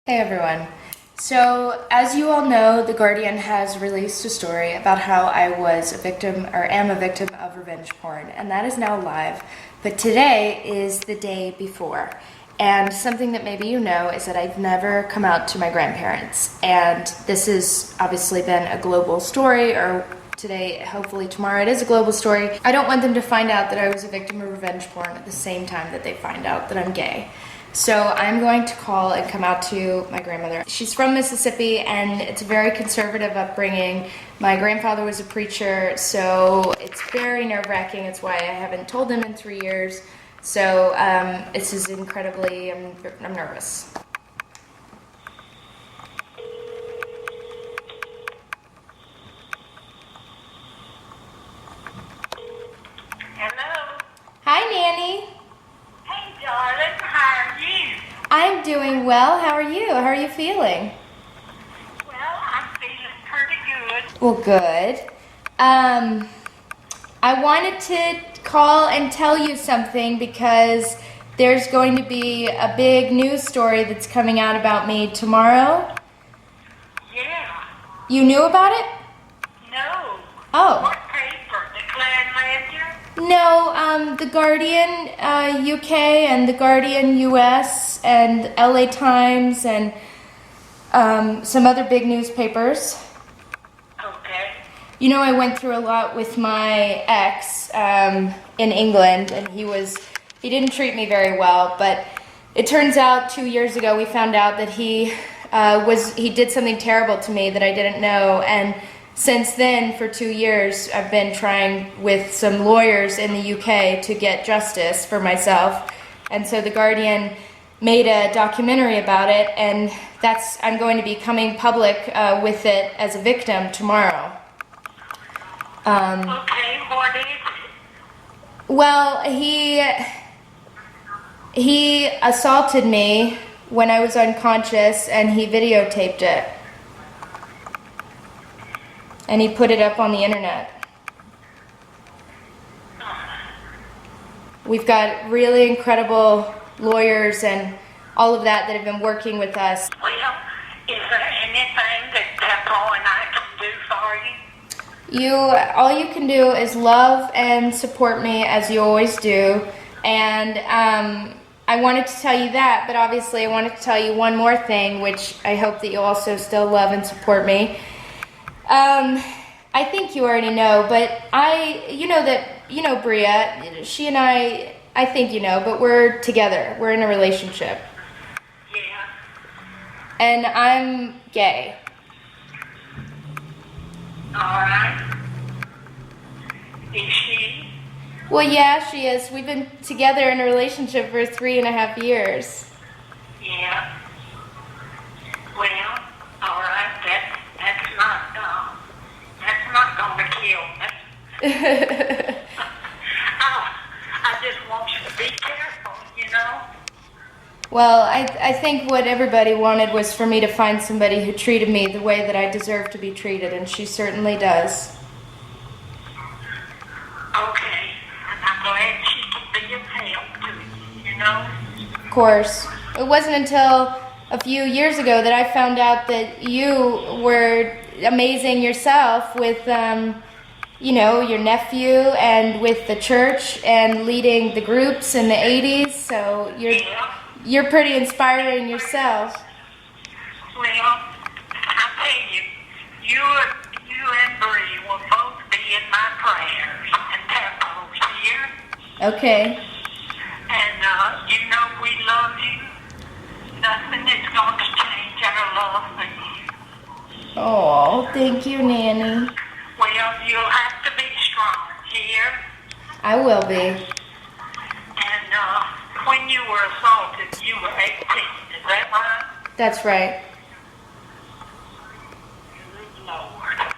Hey everyone. So, as you all know, The Guardian has released a story about how I was a victim, or am a victim of revenge porn, and that is now live. But today is the day before. And something that maybe you know is that I've never come out to my grandparents. And this has obviously been a global story, or today, hopefully tomorrow, it is a global story. I don't want them to find out that I was a victim of revenge porn at the same time that they find out that I'm gay. So I'm going to call and come out to my grandmother. She's from Mississippi and it's a very conservative upbringing. My grandfather was a preacher, so it's very nerve-wracking. It's why I haven't told him in 3 years. So this is incredibly, I'm nervous. Hello. Hi, Nanny. Hey, darling. How are you? I'm doing well. How are you? How are you feeling? Well, I'm feeling pretty good. Well, good. I wanted to call and tell you something because there's going to be a big news story that's coming out about me tomorrow. Yeah. You knew about it? No. Oh. What paper? The Clan Ledger? No, The Guardian UK and The Guardian US and LA Times and some other big newspapers. Okay. You know, I went through a lot with my ex in England, and he didn't treat me very well, but it turns out 2 years ago we found out that he did something terrible to me that I didn't know, and since then, for 2 years, I've been trying with some lawyers in the UK to get justice for myself, and so The Guardian made a documentary about it, and I'm going to be coming public with it as a victim tomorrow. Okay, what is it? Well, he assaulted me when I was unconscious, and he videotaped it. And he put it up on the internet. We've got really incredible lawyers and all of that have been working with us. Well, is there anything that Papa and I can do for you? All you can do is love and support me as you always do. And I wanted to tell you that, but obviously I wanted to tell you one more thing, which I hope that you also still love and support me. I think you already know, but you know Bria, she and I think you know, but we're together. We're in a relationship. Yeah. And I'm gay. All right. Is she? Well, yeah, she is. We've been together in a relationship for 3.5 years. Yeah. Well, all right. That's not gonna kill me. I just want you to be careful, you know. Well, I think what everybody wanted was for me to find somebody who treated me the way that I deserve to be treated, and she certainly does. Okay, and I'm glad she can be of help to you, you know? Of course. It wasn't until a few years ago that I found out that you were amazing yourself with, your nephew and with the church and leading the groups in the 80s, so you're pretty inspiring yourself. Well, I tell you, you and Bria will both be in my prayers, and Papa's here. Okay. And, you know we love you. Nothing is going to change our love for you. Oh, thank you, Nanny. Well, you'll have to be strong here. I will be. And, when you were assaulted, you were 18. Is that right? That's right. Good Lord.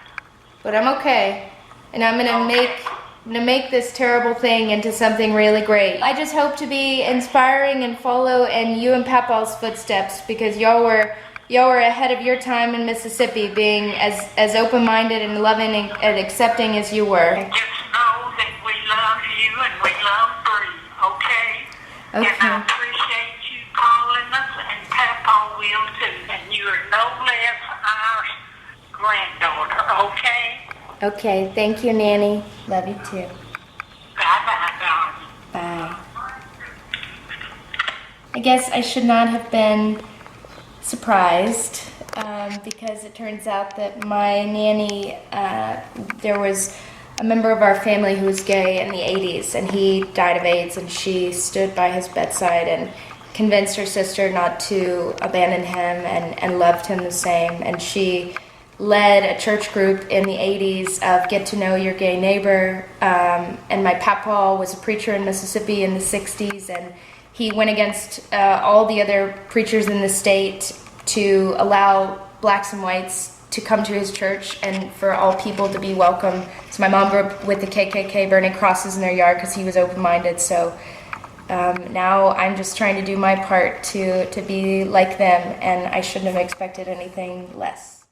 But I'm okay. And I'm gonna make this terrible thing into something really great. I just hope to be inspiring and follow in you and Papa's footsteps, because y'all were ahead of your time in Mississippi, being as open-minded and loving and accepting as you were. And just know that we love you and we love Bria, okay? Okay. And I appreciate you calling us, and Papa will too. Okay, thank you, Nanny. Love you too. Bye-bye, darling. Bye. I guess I should not have been surprised because it turns out that my nanny, there was a member of our family who was gay in the 80s, and he died of AIDS, and she stood by his bedside and convinced her sister not to abandon him and loved him the same. And she led a church group in the 80s of Get to Know Your Gay Neighbor. And my papa was a preacher in Mississippi in the 60s, and he went against all the other preachers in the state to allow blacks and whites to come to his church and for all people to be welcome. So my mom grew up with the KKK burning crosses in their yard because he was open-minded. So now I'm just trying to do my part to be like them, and I shouldn't have expected anything less.